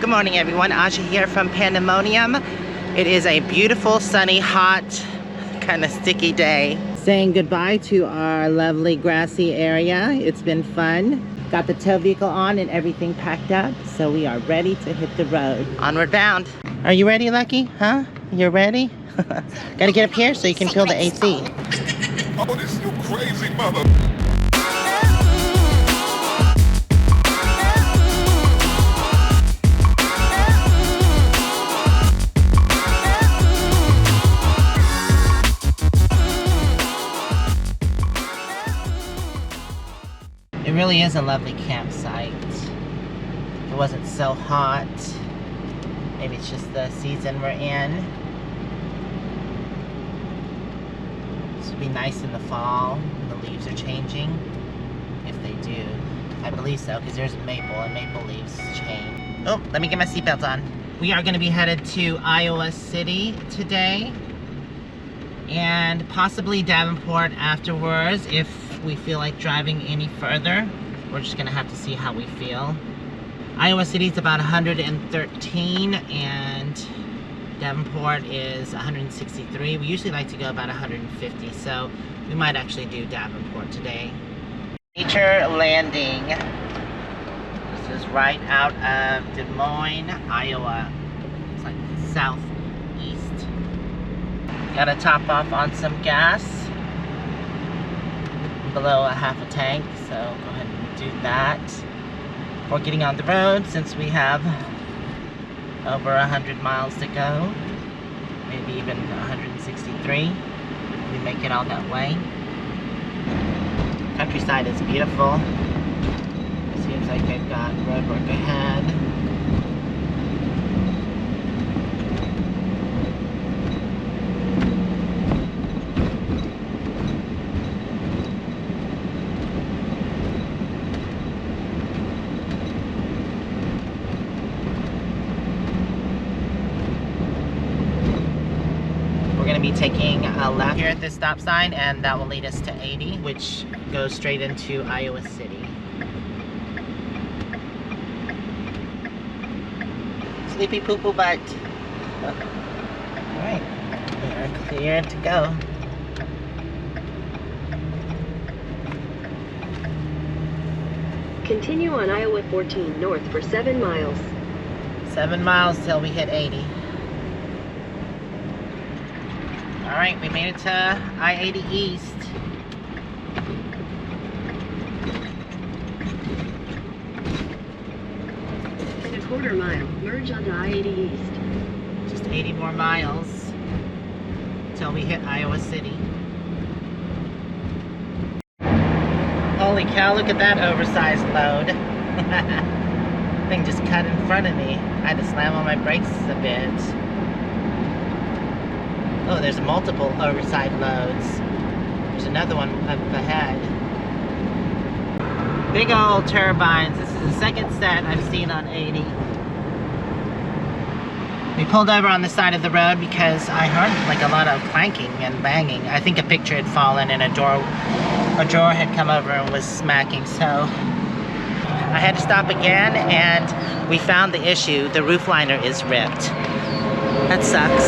Good morning, everyone. Aja here from Panda Monium. It is a beautiful, sunny, hot, kind of sticky day. Saying goodbye to our lovely grassy area. It's been fun. Got the tow vehicle on and everything packed up, so we are ready to hit the road. Onward bound. Are you ready, Lucky? Huh? You're ready? Gotta get up here so you can feel the AC. Otis, you crazy mother. It really is a lovely campsite. It wasn't so hot. Maybe it's just the season we're in. This would be nice in the fall when the leaves are changing. If they do. I believe so, because there's maple and maple leaves change. Oh, let me get my seatbelt on. We are going to be headed to Iowa City today. And possibly Davenport afterwards if we feel like driving any further. We're just gonna have to see how we feel. Iowa City is about 113 and Davenport is 163. We usually like to go about 150, so we might actually do Davenport today. Nature Landing. This is right out of Des Moines, Iowa. It's like southeast. Gotta top off on some gas. Below a half a tank, so go ahead and do that before getting on the road, since we have over 100 miles to go, maybe even 163. We make it all that way. Countryside is beautiful. Seems like they've got road work ahead. Be taking a left here at this stop sign, and that will lead us to 80, which goes straight into Iowa City. Sleepy poo-poo butt. Alright, we are clear to go. Continue on Iowa 14 north for 7 miles. 7 miles till we hit 80. Alright, we made it to I-80 East. In a quarter mile, merge onto I-80 East. Just 80 more miles till we hit Iowa City. Holy cow, look at that oversized load. Thing just cut in front of me. I had to slam on my brakes a bit. Oh, there's multiple oversized loads. There's another one up ahead. Big old turbines. This is the second set I've seen on 80. We pulled over on the side of the road because I heard like a lot of clanking and banging. I think a picture had fallen and a drawer had come over and was smacking, so I had to stop again, and we found the issue. The roof liner is ripped. That sucks.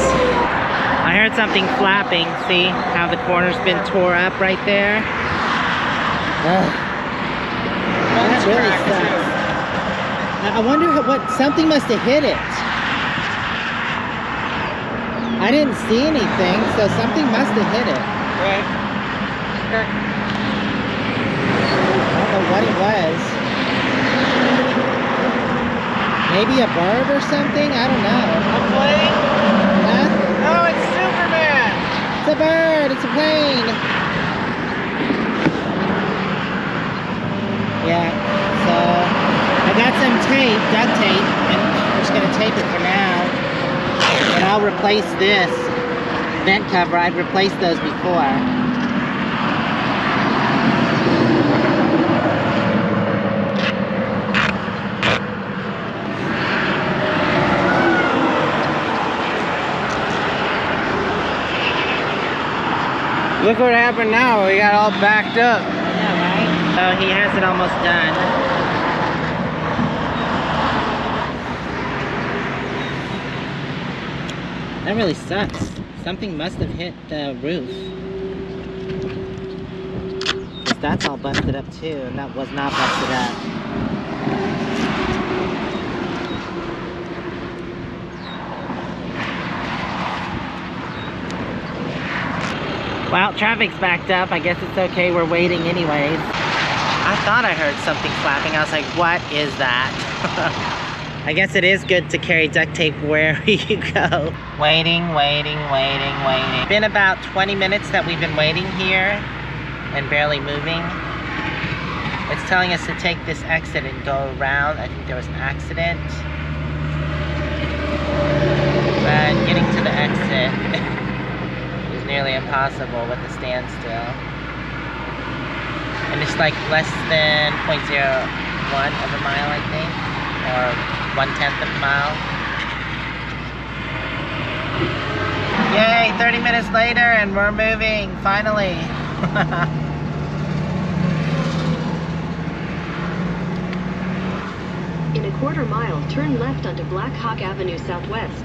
I heard something flapping. See how the corner's been tore up right there? Ugh. That really sucks. I wonder what, something must have hit it. I didn't see anything, so something must have hit it. Right. Okay. I don't know what it was. Maybe a bird or something? I don't know. A plane? Huh? No, it's Superman! It's a bird! It's a plane! Yeah, so I got some tape, duct tape, and I'm just gonna tape it for now. And I'll replace this vent cover. I've replaced those before. Look what happened now. We got all backed up. Yeah, right? So he has it almost done. That really sucks. Something must have hit the roof. 'Cause that's all busted up too, and that was not busted up. Well, traffic's backed up. I guess it's okay. We're waiting anyways. I thought I heard something flapping. I was like, what is that? I guess it is good to carry duct tape wherever you go. Waiting. It's been about 20 minutes that we've been waiting here and barely moving. It's telling us to take this exit and go around. I think there was an accident. And getting to the exit is nearly impossible with the standstill. And it's like less than 0.01 of a mile, I think, or 1/10 of a mile. Yay, 30 minutes later and we're moving, finally. In a quarter mile, turn left onto Black Hawk Avenue Southwest.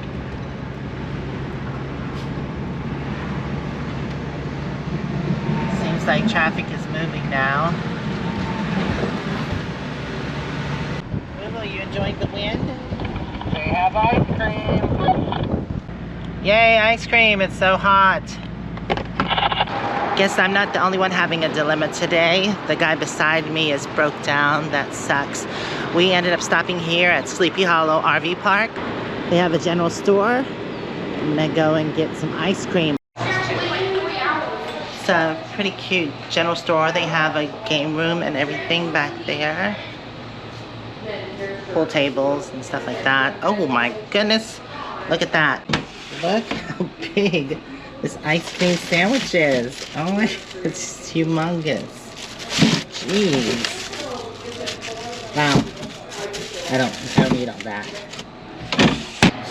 Seems like traffic is moving now. Are you enjoying the wind? They have ice cream. Yay, ice cream, it's so hot. Guess I'm not the only one having a dilemma today. The guy beside me is broke down, that sucks. We ended up stopping here at Sleepy Hollow RV Park. They have a general store. I'm gonna go and get some ice cream. It's a pretty cute general store. They have a game room and everything back there. Pool tables and stuff like that. Oh my goodness, look at that. Look how big this ice cream sandwich is. Oh my, it's humongous. Jeez. Wow. I don't need all that.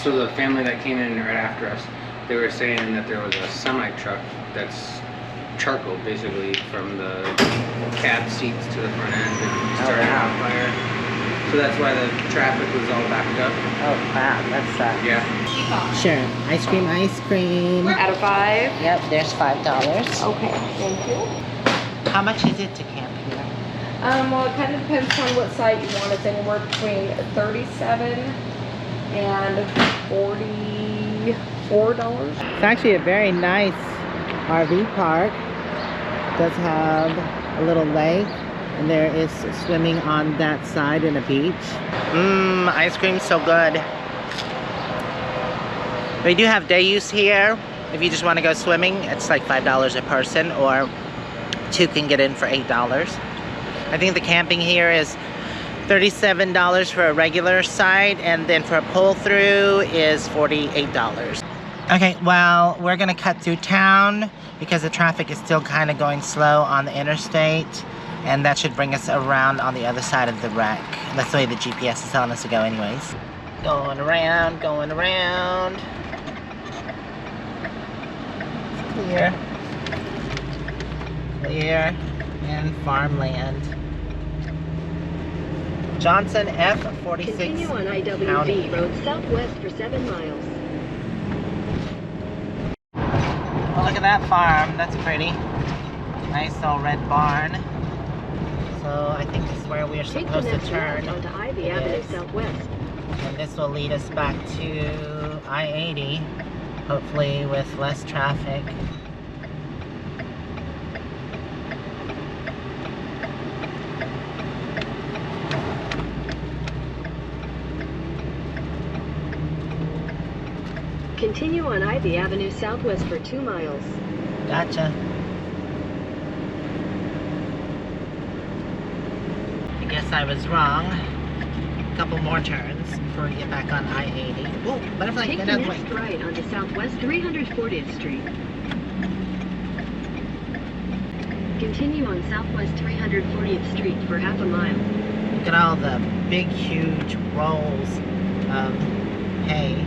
So the family that came in right after us, they were saying that there was a semi truck that's charcoal basically from the cab seats to the front end and started on fire. So that's why the traffic was all backed up. Oh crap, that sucks. Yeah. Sure, ice cream. Out of 5? Yep, there's $5. Okay, thank you. How much is it to camp here? Well, it kind of depends on what site you want. It's anywhere between $37 and $44. It's actually a very nice RV park. It does have a little lake, and there is swimming on that side in a beach. Mmm, ice cream's so good. We do have day use here. If you just want to go swimming, it's like $5 a person, or 2 can get in for $8. I think the camping here is $37 for a regular site, and then for a pull-through is $48. Okay, well, we're gonna cut through town because the traffic is still kind of going slow on the interstate, and that should bring us around on the other side of the wreck. That's the way the GPS is telling us to go anyways. Going around. Clear. And farmland. Johnson F46 Continue on IWD County. Road southwest for 7 miles. Oh, look at that farm. That's pretty. Nice old red barn. So I think this is where we're Take the supposed to next turn. left onto Ivy It Avenue is. Southwest. And this will lead us back to I-80, hopefully with less traffic. Continue on Ivy Avenue Southwest for 2 miles. Gotcha. I guess I was wrong. A couple more turns before we get back on I-80. Oh, butterfly, Take get the out of the way. next right onto Southwest 340th Street. Continue on Southwest 340th Street for half a mile. Look at all the big, huge rolls of hay.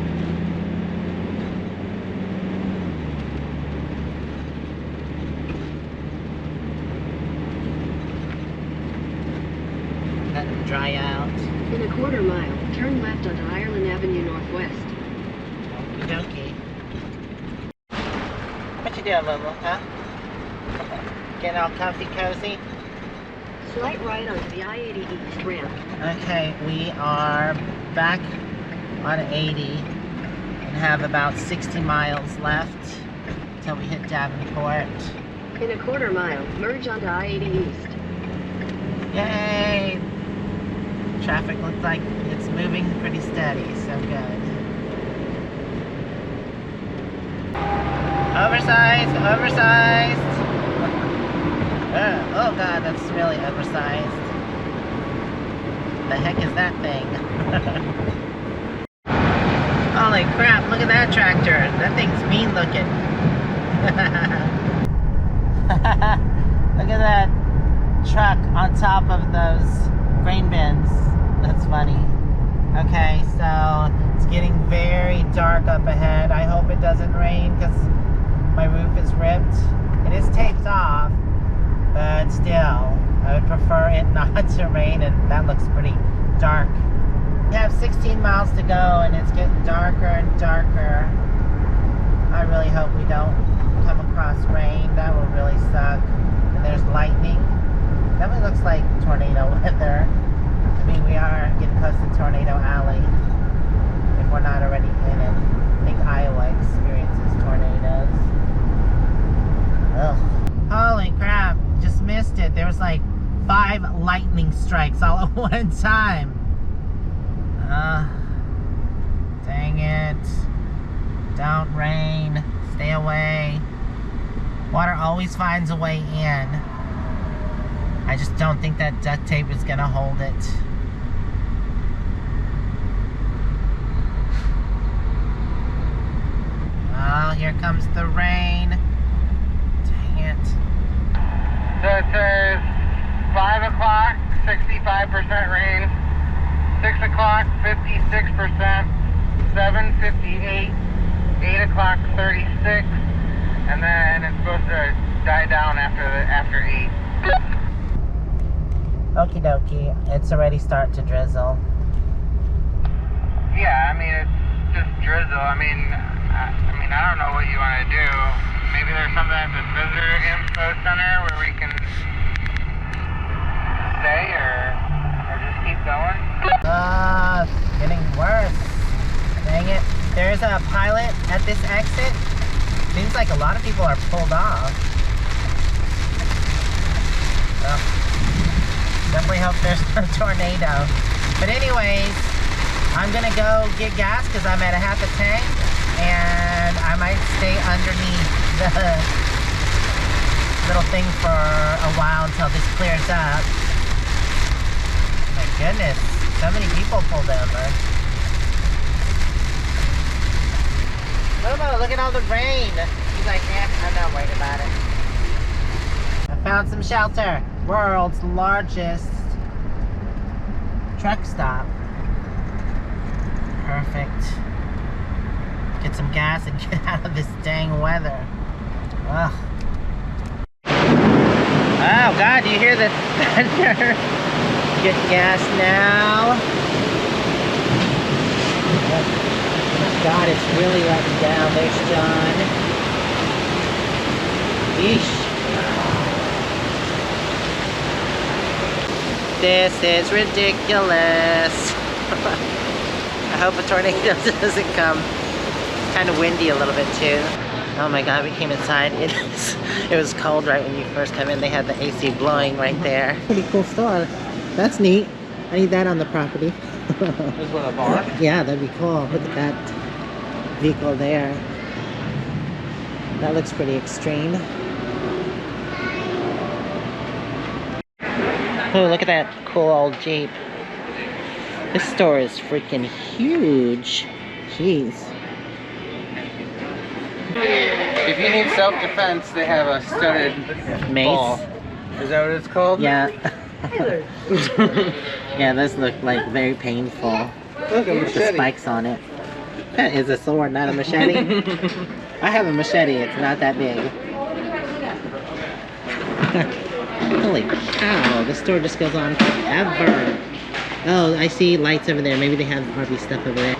Let them dry out. In a quarter mile, turn left onto Ireland Avenue Northwest. Okie dokie. you doing, Lulu? Huh? Getting all comfy cozy? Slight right onto the I-80 East ramp. Okay, we are back on 80 and have about 60 miles left till we hit Davenport. In a quarter mile, merge onto I-80 East. Yay! Traffic looks like it's moving pretty steady, so good. Oversized, oversized! Oh god, that's really oversized. The heck is that thing? Holy crap, look at that tractor. That thing's mean looking. Look at that truck on top of those grain bins. That's funny. Okay, so it's getting very dark up ahead. I hope it doesn't rain because my roof is ripped. It is taped off, but still, I would prefer it not to rain, and that looks pretty dark. We have 16 miles to go, and it's getting darker and darker. I really hope we don't come across rain. That will really suck. And there's lightning. Definitely looks like tornado weather. I mean, we are getting close to Tornado Alley, if we're not already in it. I think Iowa experiences tornadoes. Ugh. Holy crap, just missed it. There was like 5 lightning strikes all at one time. Dang it. Don't rain. Stay away. Water always finds a way in. I just don't think that duct tape is gonna hold it. Oh, here comes the rain. Dang it. So it says 5 o'clock, 65% rain. 6 o'clock, 56%. 7:58. 8 o'clock, 36. And then it's supposed to die down after 8. Okie dokie. It's already starting to drizzle. Yeah, I mean, it's just drizzle. I mean, I don't know what you want to do. Maybe there's something at the visitor info center where we can stay or just keep going. Getting worse. Dang it. There's a pilot at this exit. Seems like a lot of people are pulled off. Well, definitely hope there's no tornado. But anyways, I'm gonna go get gas because I'm at a half a tank, and I might stay underneath the little thing for a while until this clears up. My goodness, so many people pulled over. Momo, look at all the rain. He's like, I'm not worried about it. I found some shelter. World's largest truck stop. Perfect. Get some gas and get out of this dang weather. Ugh. Oh God, do you hear the thunder? Get gas now. Oh my God, it's really letting down. There's John. Yeesh. This is ridiculous. I hope a tornado doesn't come. It's kind of windy a little bit too. Oh my God, we came inside. It was cold right when you first come in. They had the AC blowing right there. Pretty cool store. That's neat. I need that on the property. This one a bar? Yeah, that'd be cool. Look at that vehicle there. That looks pretty extreme. Oh, look at that cool old Jeep. This store is freaking huge. Jeez. If you need self-defense, they have a studded Mace. ball. Is that what it's called? Yeah. Yeah, those look like very painful. Look, a With the machete. spikes on it. That is a sword, not a machete. I have a machete, it's not that big. Holy cow, this store just goes on forever. Oh, I see lights over there. Maybe they have RV stuff over there.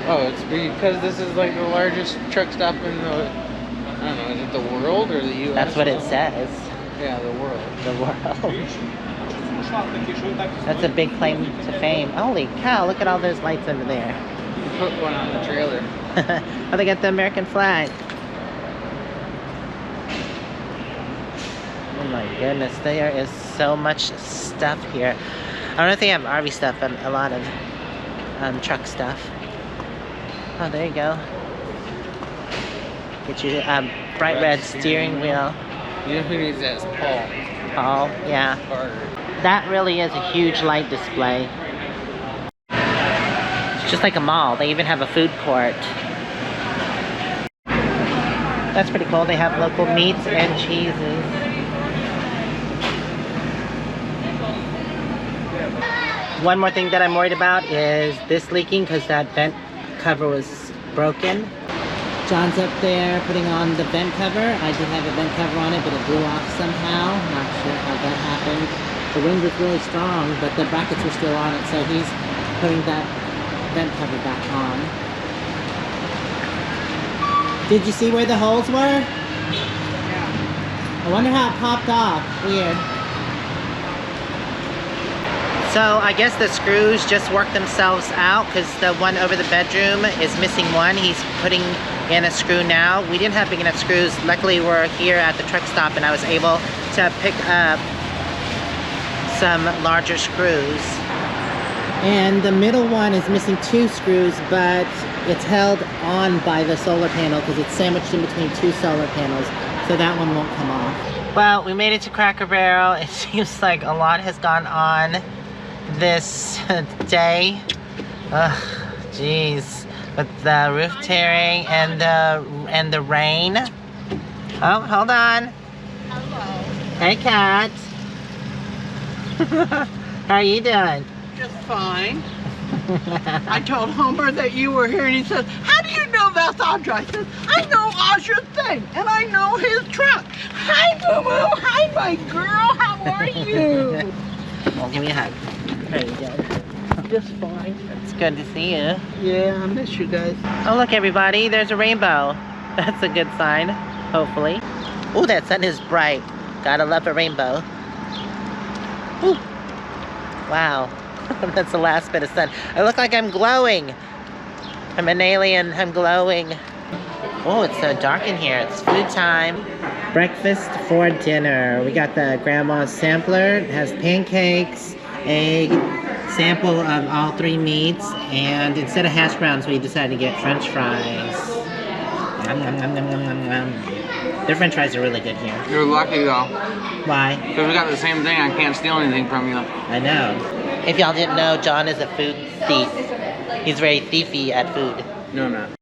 Oh, it's because this is like the largest truck stop in the I don't know, is it the world or the U.S.? That's what it says. Yeah, the world. The world. That's a big claim to fame. Holy cow, look at all those lights over there. You put one on the trailer. Oh, they got the American flag. Oh my goodness, there is so much stuff here. I don't know if they have RV stuff, but a lot of truck stuff. Oh, there you go. Get your bright red steering wheel. You know who needs that? Is Paul. Paul, yeah. Carter. That really is a huge light display. It's just like a mall. They even have a food court. That's pretty cool. They have local meats and cheeses. One more thing that I'm worried about is this leaking because that vent cover was broken. John's up there putting on the vent cover. I did have a vent cover on it, but it blew off somehow. Not sure how that happened. The wind was really strong, but the brackets were still on it, so he's putting that vent cover back on. Did you see where the holes were? Yeah. I wonder how it popped off. Weird. So I guess the screws just work themselves out because the one over the bedroom is missing one. He's putting in a screw now. We didn't have big enough screws. Luckily we're here at the truck stop and I was able to pick up some larger screws. And the middle one is missing 2 screws, but it's held on by the solar panel because it's sandwiched in between 2 solar panels, so that one won't come off. Well, we made it to Cracker Barrel. It seems like a lot has gone on this day. Ugh, jeez. With the roof tearing and the rain. Oh, hold on. Hello. Hey, Kat. How are you doing? Just fine. I told Homer that you were here and he said, how do you know that's Audra? I said, I know Audra's thing and I know his truck. Hi, moo-moo. Hi, my girl. How are you? Well, give me a hug. How are you doing? Just fine. It's good to see you. Yeah, I miss you guys. Oh, look, everybody. There's a rainbow. That's a good sign, hopefully. Oh, that sun is bright. Gotta love a rainbow. Ooh. Wow. That's the last bit of sun. I look like I'm glowing. I'm an alien. I'm glowing. Oh, it's so dark in here. It's food time. Breakfast for dinner. We got the grandma's sampler. It has pancakes, egg, sample of all 3 meats, and instead of hash browns, we decided to get French fries. Nom, nom, nom, nom, nom, nom, nom. Their French fries are really good here. You're lucky though. Why? Because we got the same thing. I can't steal anything from you. I know. If y'all didn't know, John is a food thief. He's very thiefy at food. No, I'm not.